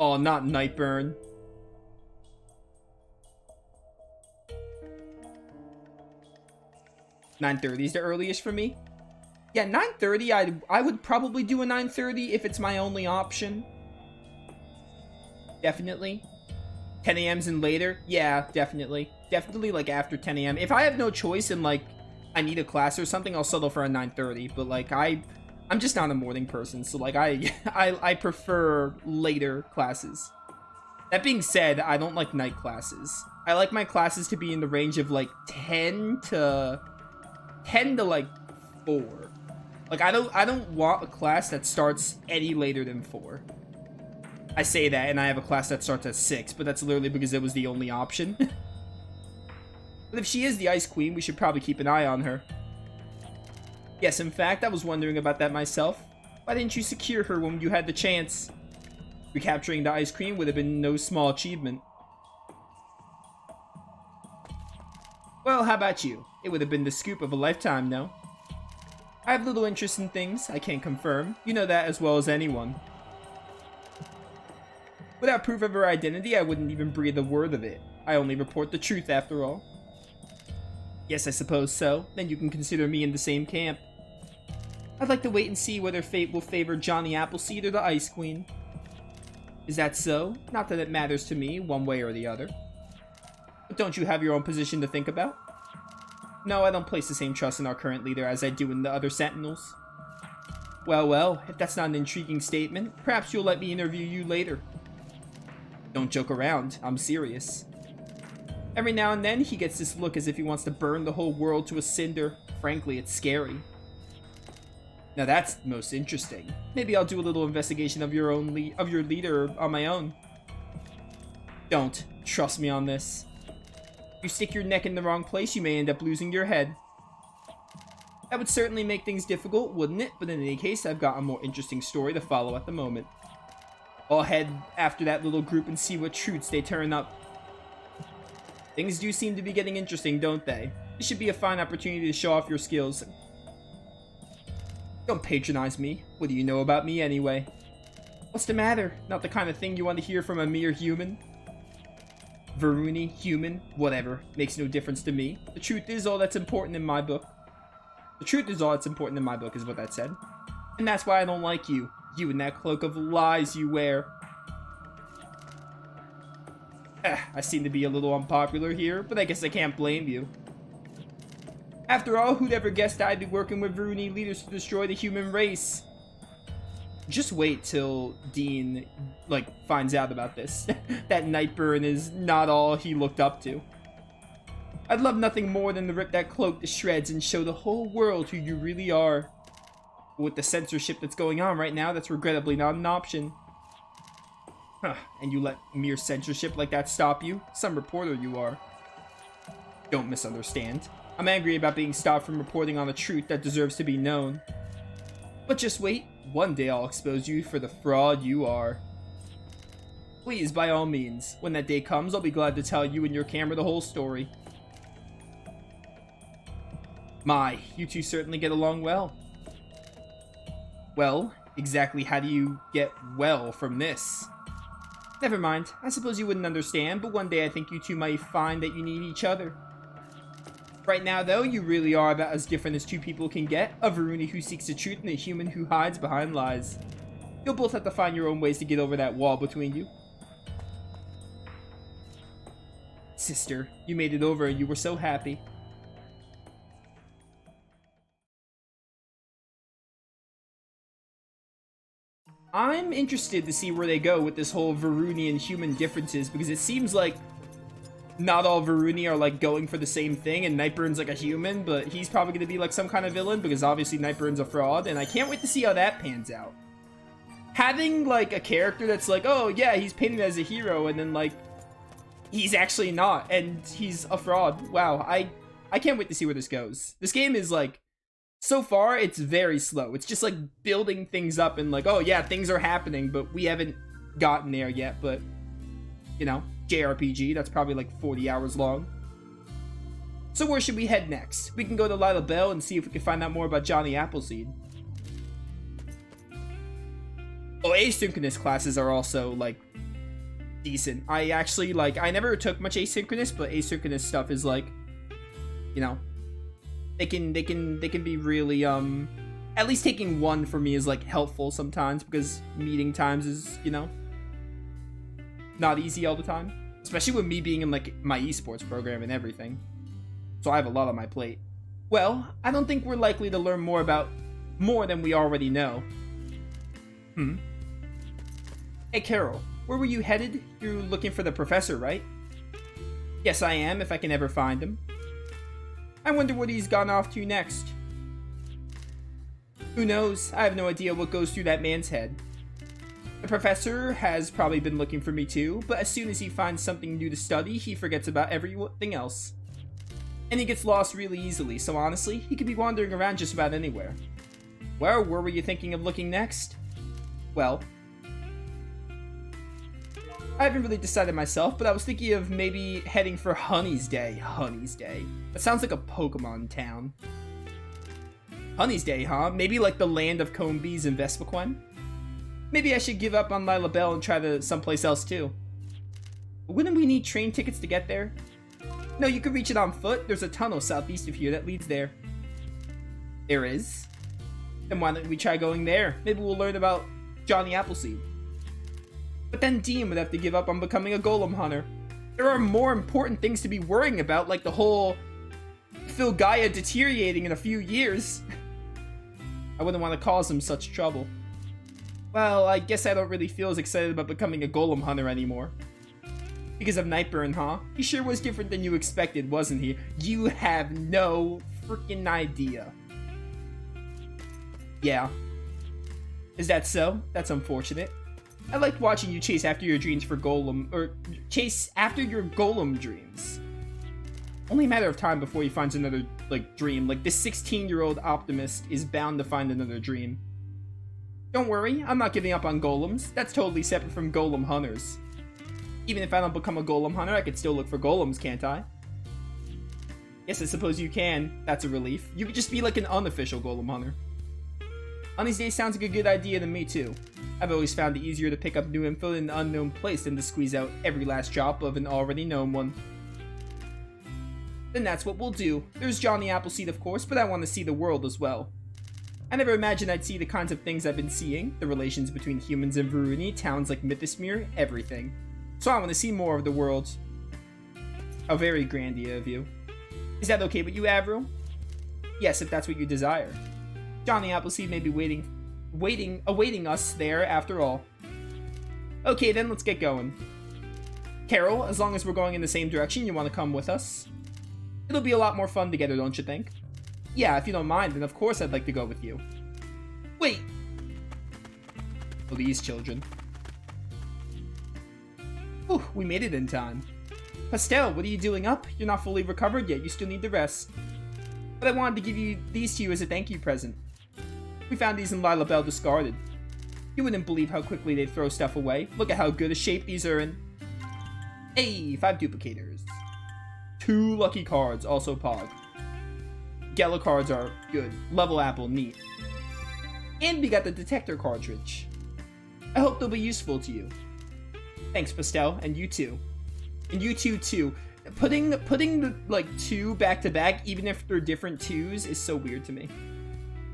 Oh, not Nightburn. $9:30 is the earliest for me. Yeah, 9:30. I would probably do a 9:30 if it's my only option. Definitely. 10 a.m.'s and later. Yeah, definitely. Definitely like after 10 a.m. If I have no choice and like I need a class or something, I'll settle for a 9:30. But like I'm just not a morning person, so like I prefer later classes. That being said, I don't like night classes. I like my classes to be in the range of like 10 to like 4. Like I don't want a class that starts any later than 4. I say that and I have a class that starts at 6, but that's literally because it was the only option. But if she is the Ice Queen, we should probably keep an eye on her. Yes, in fact, I was wondering about that myself. Why didn't you secure her when you had the chance? Recapturing the Ice Queen would have been no small achievement. Well, how about you? It would have been the scoop of a lifetime, no? I have little interest in things I can't confirm. You know that as well as anyone. Without proof of her identity, I wouldn't even breathe a word of it. I only report the truth, after all. Yes, I suppose so. Then you can consider me in the same camp. I'd like to wait and see whether fate will favor Johnny Appleseed or the Ice Queen. Is that so? Not that it matters to me, one way or the other. But don't you have your own position to think about? No, I don't place the same trust in our current leader as I do in the other Sentinels. Well, well, if that's not an intriguing statement, perhaps you'll let me interview you later. Don't joke around, I'm serious. Every now and then, he gets this look as if he wants to burn the whole world to a cinder. Frankly, it's scary. Now that's most interesting. Maybe I'll do a little investigation of your leader on my own. Don't. Trust me on this. If you stick your neck in the wrong place, you may end up losing your head. That would certainly make things difficult, wouldn't it? But in any case, I've got a more interesting story to follow at the moment. I'll head after that little group and see what truths they turn up. Things do seem to be getting interesting, don't they? This should be a fine opportunity to show off your skills. Don't patronize me. What do you know about me anyway? What's the matter? Not the kind of thing you want to hear from a mere human? Varuni, human, whatever. Makes no difference to me. The truth is all that's important in my book. The truth is all that's important in my book is what that said. And that's why I don't like you. You and that cloak of lies you wear. I seem to be a little unpopular here, but I guess I can't blame you. After all, who'd ever guessed I'd be working with Varuni leaders to destroy the human race? Just wait till Dean, finds out about this. That Nightburn is not all he looked up to. I'd love nothing more than to rip that cloak to shreds and show the whole world who you really are. But with the censorship that's going on right now, that's regrettably not an option. Huh, and you let mere censorship like that stop you? Some reporter you are. Don't misunderstand. I'm angry about being stopped from reporting on a truth that deserves to be known. But just wait. One day I'll expose you for the fraud you are. Please, by all means. When that day comes, I'll be glad to tell you and your camera the whole story. My, you two certainly get along well. Well, exactly how do you get well from this? Never mind. I suppose you wouldn't understand, but one day I think you two might find that you need each other. Right now, though, you really are about as different as two people can get. A Varuni who seeks the truth and a human who hides behind lies. You'll both have to find your own ways to get over that wall between you. Sister, you made it over and you were so happy. I'm interested to see where they go with this whole Varuni and human differences, because it seems like not all Varuni are going for the same thing, and Nightburn's a human, but he's probably going to be some kind of villain, because obviously Nightburn's a fraud, and I can't wait to see how that pans out. Having a character that's oh yeah, he's painted as a hero, and then he's actually not, and he's a fraud. Wow, I can't wait to see where this goes. This game is so far it's very slow. It's just building things up and oh yeah, things are happening, but we haven't gotten there yet. But you know, JRPG, that's probably 40 hours long. So where should we head next? We can go to Lila Bell and see if we can find out more about Johnny Appleseed. Oh, asynchronous classes are also decent. I actually, like, I never took much asynchronous, but asynchronous stuff is, like, you know, they can be really, at least taking one for me is, like, helpful sometimes, because meeting times is, you know, not easy all the time. Especially with me being in, like, my esports program and everything. So I have a lot on my plate. Well, I don't think we're likely to learn more than we already know. Hey, Carol, where were you headed? You're looking for the professor, right? Yes, I am, if I can ever find him. I wonder what he's gone off to next. Who knows? I have no idea what goes through that man's head. The professor has probably been looking for me too, but as soon as he finds something new to study, he forgets about everything else. And he gets lost really easily, so honestly, he could be wandering around just about anywhere. Well, where were you thinking of looking next? Well, I haven't really decided myself, but I was thinking of maybe heading for Honey's Day. Honey's Day. That sounds like a Pokemon town. Honey's Day, huh? Maybe like the land of comb bees and Vespiquen? Maybe I should give up on Lila Bell and try to someplace else too. But wouldn't we need train tickets to get there? No, you could reach it on foot. There's a tunnel southeast of here that leads there. There is? Then why don't we try going there? Maybe we'll learn about Johnny Appleseed. But then Dean would have to give up on becoming a golem hunter. There are more important things to be worrying about, like the whole Phil Gaia deteriorating in a few years. I wouldn't want to cause him such trouble. Well, I guess I don't really feel as excited about becoming a golem hunter anymore. Because of Nightburn, huh? He sure was different than you expected, wasn't he? You have no freaking idea. Yeah. Is that so? That's unfortunate. I liked watching you chase after your dreams for golem, or chase after your golem dreams. Only a matter of time before he finds another, like, dream. Like, this 16-year-old optimist is bound to find another dream. Don't worry, I'm not giving up on golems. That's totally separate from golem hunters. Even if I don't become a golem hunter, I could still look for golems, can't I? Yes, I suppose you can. That's a relief. You could just be like an unofficial golem hunter. Honey's Day sounds like a good idea to me too. I've always found it easier to pick up new info in an unknown place than to squeeze out every last drop of an already known one. Then that's what we'll do. There's Johnny Appleseed, of course, but I want to see the world as well. I never imagined I'd see the kinds of things I've been seeing, the relations between humans and Varuni, towns like Mythosmere, everything. So I want to see more of the world. How very grandy of you. Is that okay with you, Avril? Yes, if that's what you desire. Johnny Appleseed may be awaiting us there after all. Okay then, let's get going. Carol, as long as we're going in the same direction, you want to come with us? It'll be a lot more fun together, don't you think? Yeah, if you don't mind, then of course I'd like to go with you. Wait! Oh, these children. Whew, we made it in time. Pastel, what are you doing up? You're not fully recovered yet, you still need to rest. But I wanted to give these to you as a thank you present. We found these in Lila Bell discarded. You wouldn't believe how quickly they throw stuff away. Look at how good a shape these are in. Hey, 5 duplicators. 2 lucky cards, also Pog. Gala cards are good. Level Apple, neat. And we got the detector cartridge. I hope they'll be useful to you. Thanks, Pastel, and you too. And you too. Putting the, like, 2 back to back, even if they're different 2s, is so weird to me.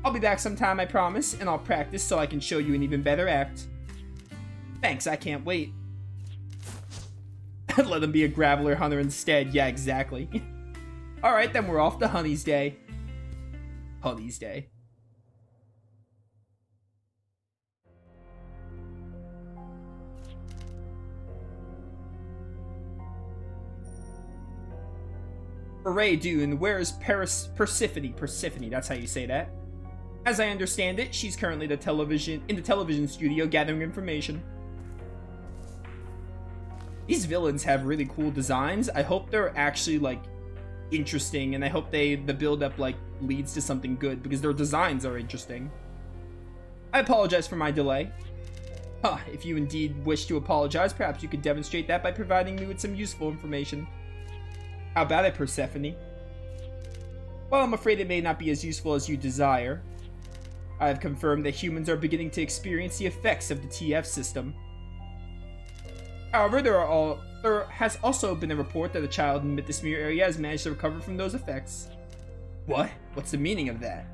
I'll be back sometime, I promise, and I'll practice so I can show you an even better act. Thanks, I can't wait. Let him be a Graveler Hunter instead. Yeah, exactly. Alright, then we're off to Honey's Day. Honey's Day. Hooray, Dune, where is Persephone? Persephone, that's how you say that. As I understand it, she's currently in the television studio gathering information. These villains have really cool designs. I hope they're actually, like, interesting, and I hope the build-up, like, leads to something good, because their designs are interesting. I apologize for my delay. Huh, if you indeed wish to apologize, perhaps you could demonstrate that by providing me with some useful information. How about it, Persephone? Well, I'm afraid it may not be as useful as you desire. I have confirmed that humans are beginning to experience the effects of the TF system. However, there has also been a report that a child in the Mythosmere area has managed to recover from those effects. What? What's the meaning of that?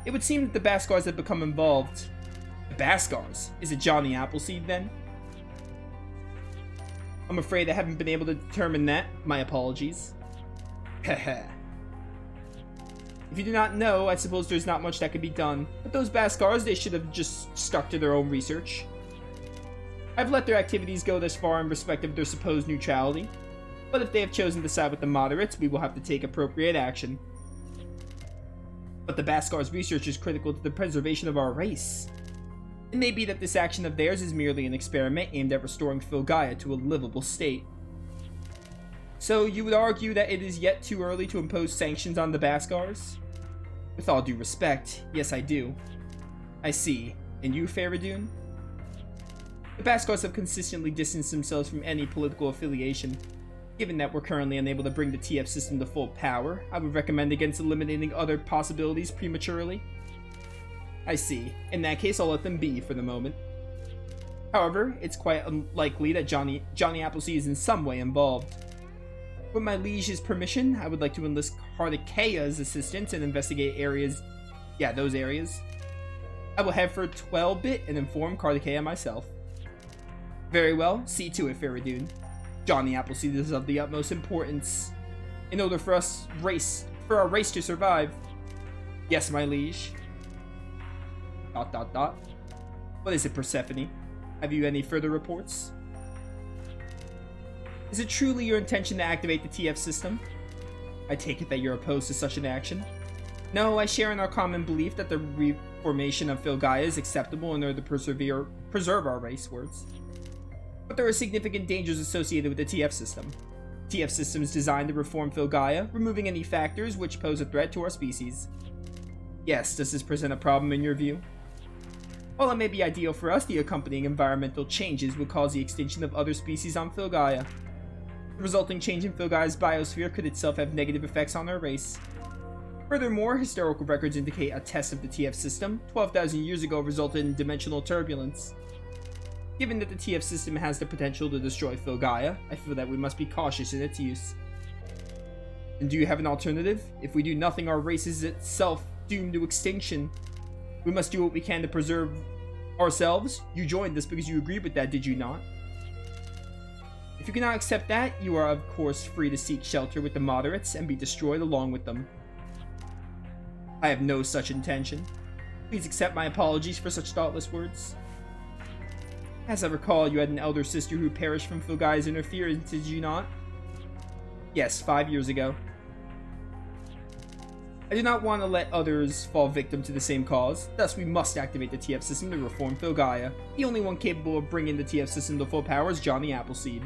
It would seem that the Baskars have become involved. The Baskars? Is it Johnny Appleseed then? I'm afraid I haven't been able to determine that. My apologies. Heh. If you do not know, I suppose there's not much that could be done. But those Baskars, they should have just stuck to their own research. I've let their activities go this far in respect of their supposed neutrality. But if they have chosen to side with the moderates, we will have to take appropriate action. But the Baskars' research is critical to the preservation of our race. It may be that this action of theirs is merely an experiment aimed at restoring Filgaia to a livable state. So you would argue that it is yet too early to impose sanctions on the Baskars? With all due respect, yes I do. I see. And you, Faradun? The Baskars have consistently distanced themselves from any political affiliation. Given that we're currently unable to bring the TF system to full power, I would recommend against eliminating other possibilities prematurely. I see. In that case, I'll let them be for the moment. However, it's quite unlikely that Johnny Appleseed is in some way involved. With my liege's permission, I would like to enlist Kartikea's assistance and investigate areas. Yeah, those areas. I will head for 12-bit and inform Kartikea myself. Very well, see to it, Faradun. Johnny Appleseed is of the utmost importance in order for our race to survive. Yes, my liege. ... What is it, Persephone? Have you any further reports? Is it truly your intention to activate the TF system? I take it that you're opposed to such an action. No, I share in our common belief that the reformation of Filgaia is acceptable in order to preserve our race words. But there are significant dangers associated with the TF system. The TF system is designed to reform Filgaia, removing any factors which pose a threat to our species. Yes, does this present a problem in your view? While it may be ideal for us, the accompanying environmental changes would cause the extinction of other species on Filgaia. The resulting change in Filgaia's biosphere could itself have negative effects on our race. Furthermore, historical records indicate a test of the TF system 12,000 years ago resulted in dimensional turbulence. Given that the TF system has the potential to destroy Filgaia, I feel that we must be cautious in its use. And do you have an alternative? If we do nothing, our race is itself doomed to extinction. We must do what we can to preserve ourselves. You joined us because you agreed with that, did you not? If you cannot accept that, you are of course free to seek shelter with the moderates and be destroyed along with them. I have no such intention. Please accept my apologies for such thoughtless words. As I recall, you had an elder sister who perished from Filgaia's interference, did you not? Yes, 5 years ago. I do not want to let others fall victim to the same cause, thus we must activate the TF system to reform Filgaia. The only one capable of bringing the TF system to full power is Johnny Appleseed.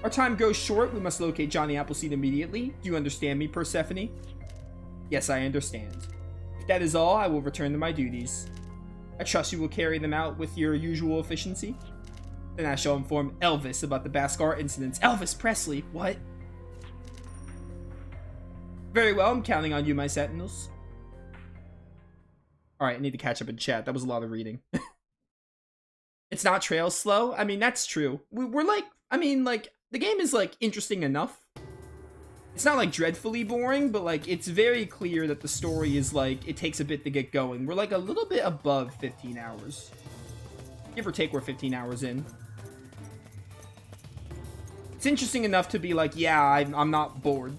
Our time grows short, we must locate Johnny Appleseed immediately. Do you understand me, Persephone? Yes, I understand. If that is all, I will return to my duties. I trust you will carry them out with your usual efficiency. Then I shall inform Elvis about the Baskar incidents. Elvis Presley? What? Very well, I'm counting on you, my sentinels. Alright, I need to catch up in chat. That was a lot of reading. It's not trail slow? I mean, that's true. We're like, I mean, like, the game is, like, interesting enough. It's not, like, dreadfully boring, but, like, it's very clear that the story is, like, it takes a bit to get going. We're, like, a little bit above 15 hours. Give or take, we're 15 hours in. It's interesting enough to be like, yeah, I'm not bored.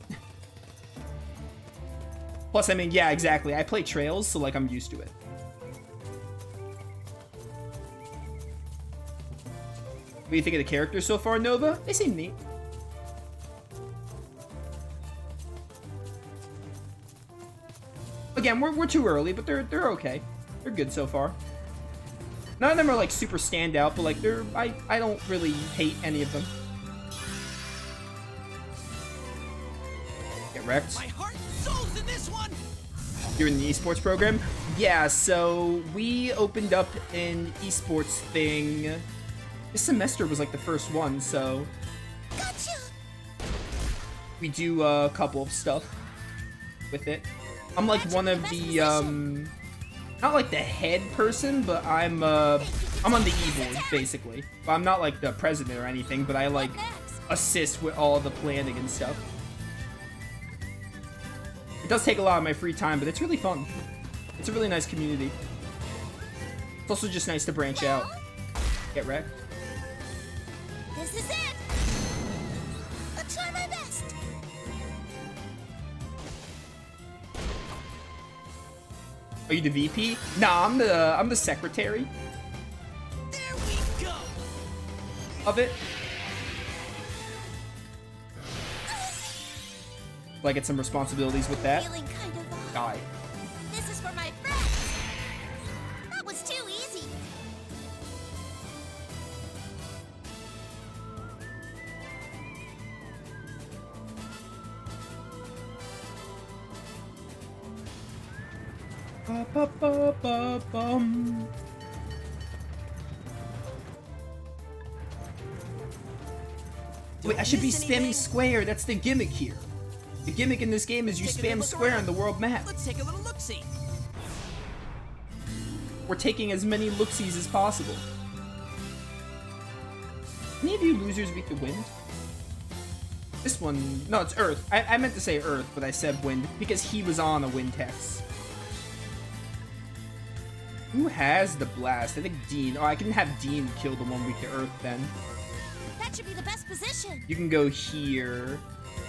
Plus, I mean, yeah, exactly. I play Trails, so, like, I'm used to it. What do you think of the characters so far, Nova? They seem neat. Again, we're too early, but they're okay. They're good so far. None of them are, like, super standout, but, like, I don't really hate any of them. Get wrecked. My heart and soul's in this one. You're in the esports program? Yeah, so we opened up an esports thing. This semester was like the first one, so gotcha. We do a couple of stuff with it. I'm like one of the not like the head person, but I'm on the e-board, basically. But I'm not like the president or anything, but I like assist with all the planning and stuff. It does take a lot of my free time, but it's really fun. It's a really nice community. It's also just nice to branch out. Get wrecked. This is it. I'll try my best. Are you the VP? Nah, I'm the secretary. There we go. Of it. I get some responsibilities with that. Feeling kind of Die. This is for my friends. That was too easy. Ba, ba, ba, ba, bum. Wait, I should be spamming square. That's the gimmick here. The gimmick in this game is you spam square on the world map. Let's take a little look-see. We're taking as many look-sees as possible. Any of you losers beat the wind? This one, no, it's Earth. I meant to say Earth, but I said wind because he was on a wind text. Who has the blast? I think Dean. Oh, I can have Dean kill the one weak to Earth then. That should be the best position. You can go here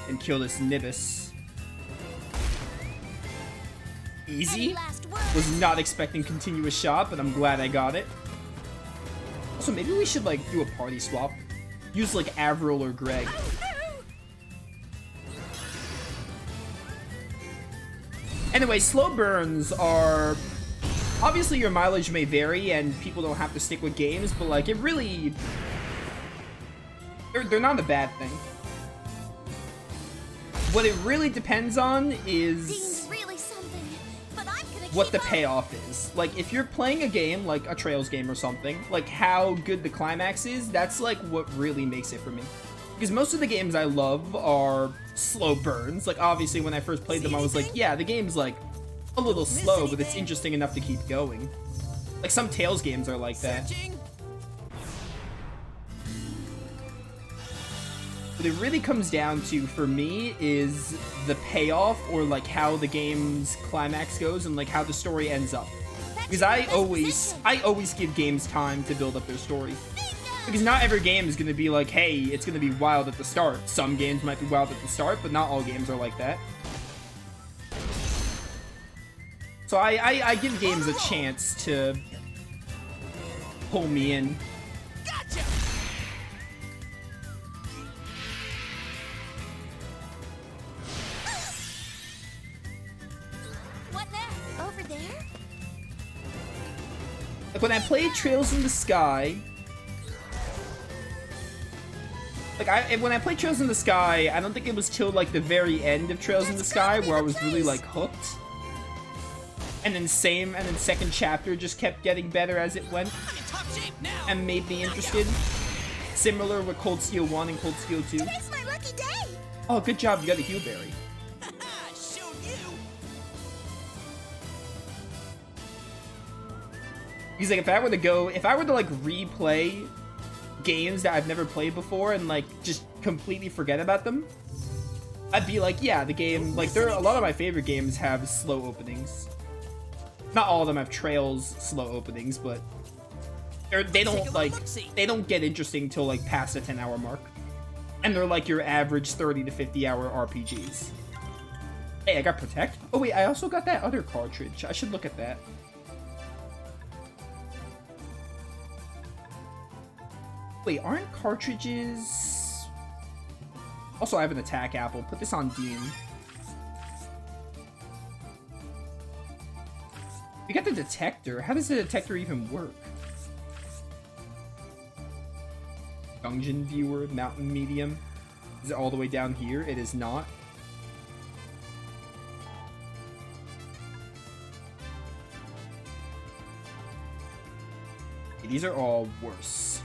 and kill this Nibus. Easy. Was not expecting continuous shot, but I'm glad I got it. Also, maybe we should like do a party swap. Use like Avril or Greg. Anyway, slow burns are... Obviously your mileage may vary and people don't have to stick with games, but like it really... They're not a bad thing. What it really depends on is really something, but I'm gonna what the keep up. payoff is. Like, if you're playing a game, like a Trails game or something, like how good the climax is, that's like what really makes it for me. Because most of the games I love are slow burns. Like, obviously when I first played them, I was like, yeah, the game's like a little slow, but it's interesting enough to keep going. Like, some Tales games are like that. What it really comes down to, for me, is the payoff, or like how the game's climax goes, and like how the story ends up. Because I always give games time to build up their story. Because not every game is going to be like, hey, it's going to be wild at the start. Some games might be wild at the start, but not all games are like that. So I give games a chance to pull me in. Gotcha. What now? Over there? Like, when I played Trails in the Sky... when I played Trails in the Sky, I don't think it was till, like, the very end of Trails in the Sky where I was really, like, hooked. And then second chapter just kept getting better as it went. And made me interested. Similar with Cold Steel 1 and Cold Steel 2. Today's my lucky day. Oh, good job, you got a Heal Berry. Showed you. Because, like, if I were to, like, replay games that I've never played before and, like, just completely forget about them, I'd be like, yeah, the game, like, a lot of my favorite games have slow openings. Not all of them have Trails slow openings, but they don't get interesting till, like, past the 10-hour mark. And they're, like, your average 30 to 50-hour RPGs. Hey, I got Protect. Oh, wait, I also got that other cartridge. I should look at that. Wait, aren't cartridges... Also, I have an attack apple. Put this on Dean. We got the detector. How does the detector even work? Dungeon viewer, mountain medium. Is it all the way down here? It is not. Okay, these are all worse.